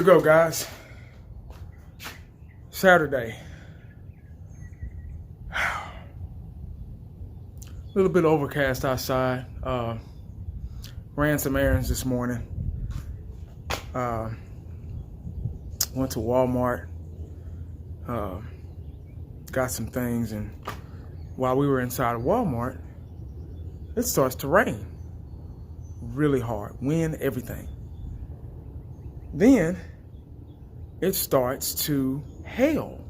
go, guys. Saturday. A little bit overcast outside. Ran some errands this morning. Went to Walmart. Got some things, and while we were inside of Walmart, it starts to rain really hard. Wind, everything. Then it starts to hail.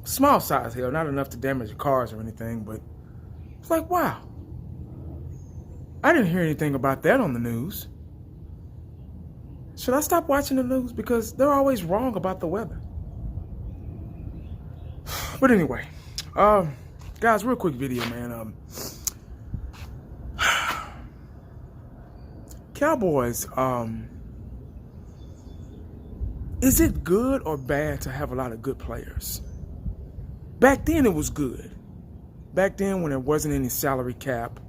Small size hail, not enough to damage your cars or anything, but it's like, wow. I didn't hear anything about that on the news. Should I stop watching the news? Because they're always wrong about the weather. But anyway, guys, real quick video, man. Cowboys, is it good or bad to have a lot of good players? Back then it was good. Back then when there wasn't any salary cap,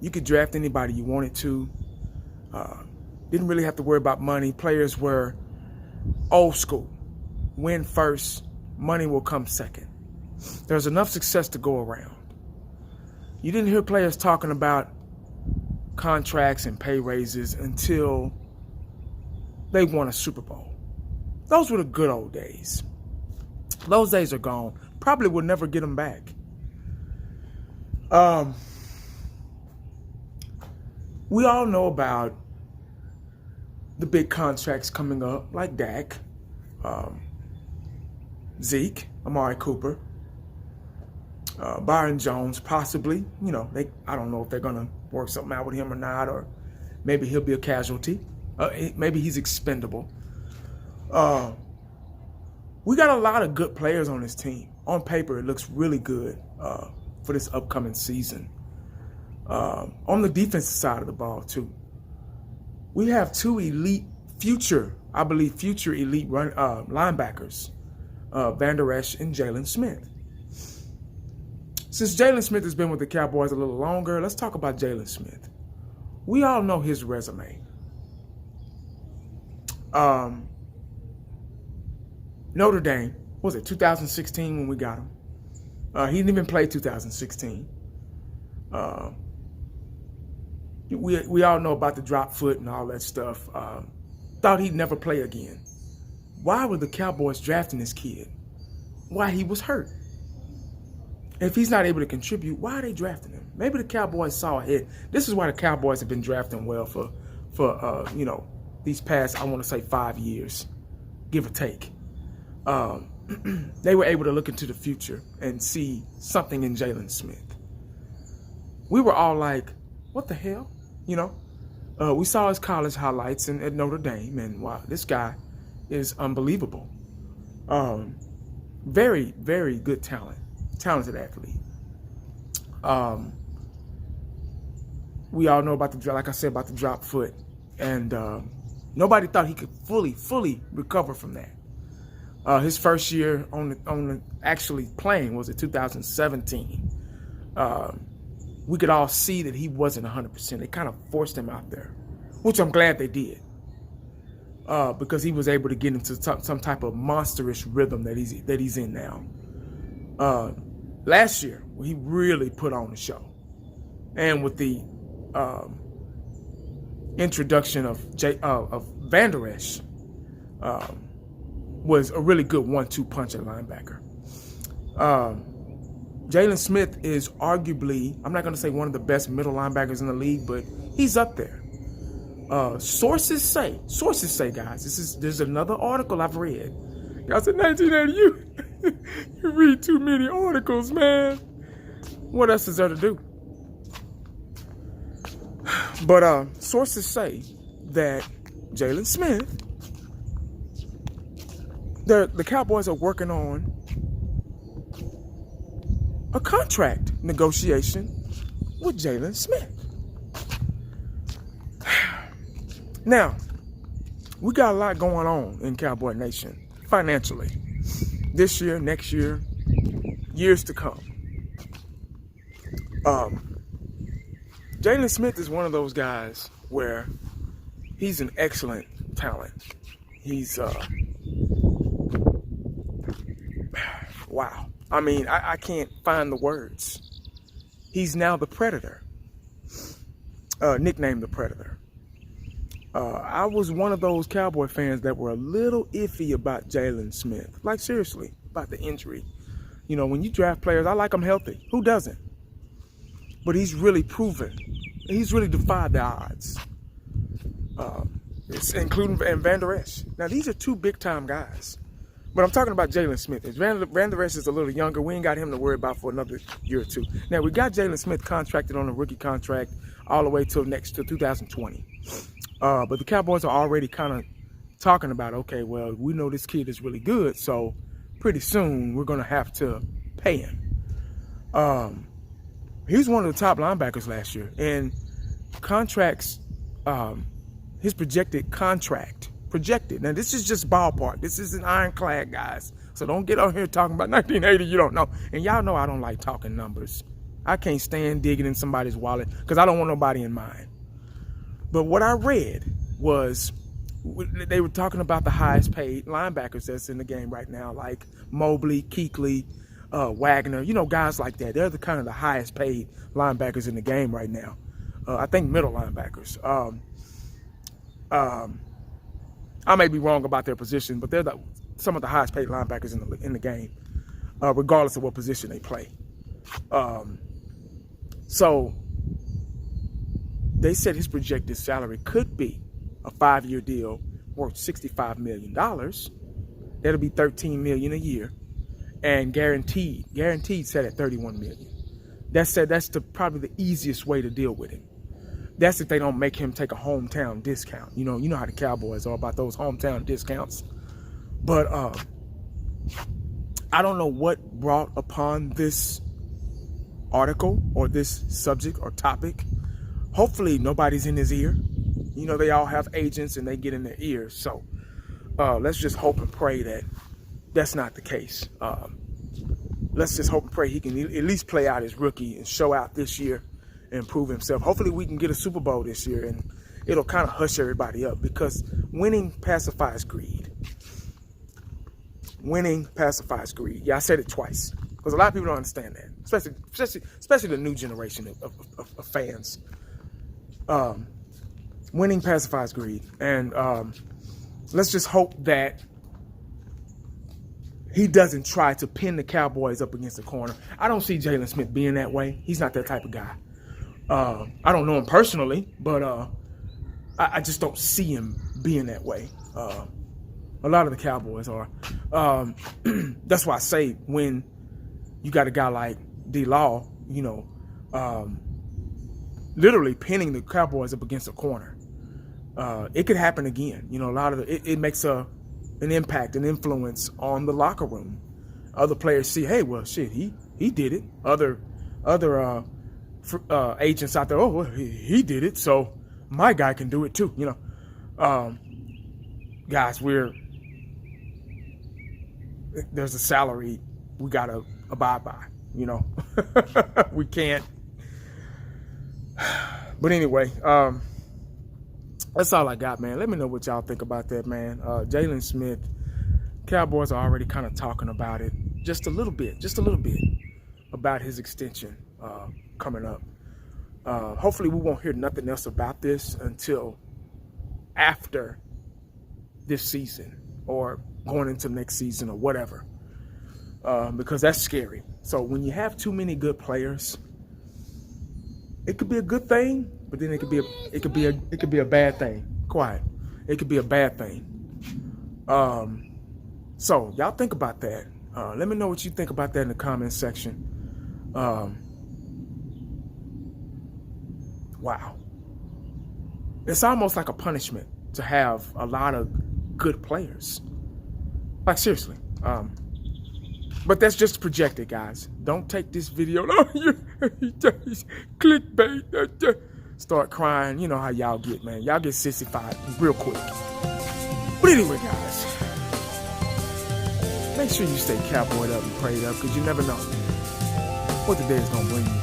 you could draft anybody you wanted to. Didn't really have to worry about money. Players were old school. Win first, money will come second. There's enough success to go around. You didn't hear players talking about contracts and pay raises until they won a Super Bowl. Those were the good old days. Those days are gone. Probably will never get them back. We all know about the big contracts coming up, like Dak, Zeke, Amari Cooper, Byron Jones, possibly. You know, I don't know if they're going to work something out with him or not, or maybe he'll be a casualty. Maybe he's expendable. We got a lot of good players on this team. On paper, it looks really good for this upcoming season. On the defensive side of the ball, too. We have two future elite linebackers, Van Der Esch and Jaylon Smith. Since Jaylon Smith has been with the Cowboys a little longer, let's talk about Jaylon Smith. We all know his resume. Notre Dame, what was it, 2016 when we got him? He didn't even play 2016. We all know about the drop foot and all that stuff. Thought he'd never play again. Why were the Cowboys drafting this kid? Why? He was hurt. If he's not able to contribute, why are they drafting him? Maybe the Cowboys saw ahead. This is why the Cowboys have been drafting well for these past, I want to say 5 years, give or take. They were able to look into the future and see something in Jaylon Smith. We were all like, what the hell? We saw his college highlights at Notre Dame, and wow, this guy is unbelievable. Very, very good talented athlete. We all know about like I said, about the drop foot, and nobody thought he could fully recover from that. His first year on the actually playing was in 2017. We could all see that he wasn't 100%. They kind of forced him out there, which I'm glad they did, because he was able to get into some type of monstrous rhythm that he's in now. Last year, he really put on the show, and with the introduction of Van Der Esch, was a really good 1-2 punch at linebacker. Jaylon Smith is arguably, I'm not going to say one of the best middle linebackers in the league, but he's up there. Sources say, guys, there's another article I've read. Guys, in 1980, you read too many articles, man. What else is there to do? But sources say that Jaylon Smith, the Cowboys are working on a contract negotiation with Jaylon Smith. Now, we got a lot going on in Cowboy Nation financially. This year, next year, years to come. Jaylon Smith is one of those guys where he's an excellent talent. He's wow. I mean, I can't find the words. He's now the Predator. Nicknamed the Predator. I was one of those Cowboy fans that were a little iffy about Jaylon Smith. Like, seriously, about the injury. You know, when you draft players, I like them healthy. Who doesn't? But he's really proven. He's really defied the odds. Including Van Der Esch. Now, these are two big-time guys. But I'm talking about Jaylon Smith. Van Der Esch is a little younger. We ain't got him to worry about for another year or two. Now, we got Jaylon Smith contracted on a rookie contract all the way till 2020. But the Cowboys are already kind of talking about, okay, well, we know this kid is really good, so pretty soon we're going to have to pay him. He was one of the top linebackers last year. And contracts, his projected contract, now this is just ballpark. This isn't ironclad, guys. So don't get on here talking about 1980, you don't know. And y'all know I don't like talking numbers. I can't stand digging in somebody's wallet because I don't want nobody in mine. But what I read was they were talking about the highest paid linebackers that's in the game right now, like Mobley, Kuechly, Wagner, you know, guys like that. They're the kind of the highest paid linebackers in the game right now. I think middle linebackers. I may be wrong about their position, but they're some of the highest paid linebackers in the game, regardless of what position they play. So they said his projected salary could be a 5-year deal worth $65 million. That'll be $13 million a year, and guaranteed set at $31 million. That's probably the easiest way to deal with him. That's if they don't make him take a hometown discount. You know how the Cowboys are about those hometown discounts. But I don't know what brought upon this article or this subject or topic. Hopefully nobody's in his ear. You know, they all have agents and they get in their ears. So let's just hope and pray that that's not the case. Let's just hope and pray he can at least play out his rookie and show out this year and prove himself. Hopefully we can get a Super Bowl this year and it'll kind of hush everybody up, because winning pacifies greed. Winning pacifies greed. Yeah, I said it twice because a lot of people don't understand that, especially the new generation of fans. Winning pacifies greed. And let's just hope that he doesn't try to pin the Cowboys up against the corner. I don't see Jaylon Smith being that way. He's not that type of guy. I don't know him personally, but I just don't see him being that way. A lot of the Cowboys are. That's why I say when you got a guy like D-Law, you know, literally pinning the Cowboys up against a corner, it could happen again. You know, a lot of it makes an impact, an influence on the locker room. Other players see, hey, well, shit, he did it. Other agents out there, oh, well, he did it, so my guy can do it too. You know, guys, there's a salary we gotta abide by. You know, we can't. But anyway, that's all I got, man. Let me know what y'all think about that, man. Jaylon Smith, Cowboys are already kind of talking about it just a little bit about his extension coming up. Hopefully we won't hear nothing else about this until after this season or going into next season or whatever, because that's scary. So when you have too many good players, it could be a good thing, but then it could be a bad thing. Quiet. It could be a bad thing. So y'all think about that. Let me know what you think about that in the comment section. Wow. It's almost like a punishment to have a lot of good players. Like, seriously. But that's just projected, guys. Don't take this video. Clickbait. Start crying. You know how y'all get, man. Y'all get sissified real quick. But anyway, guys, make sure you stay cowboyed up and prayed up, because you never know what the day is going to bring you.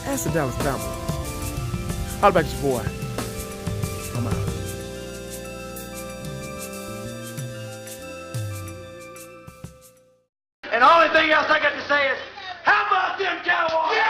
Ask the Dallas Cowboys. How about your boy? I'm out. And the only thing else I got to say is, how about them Cowboys?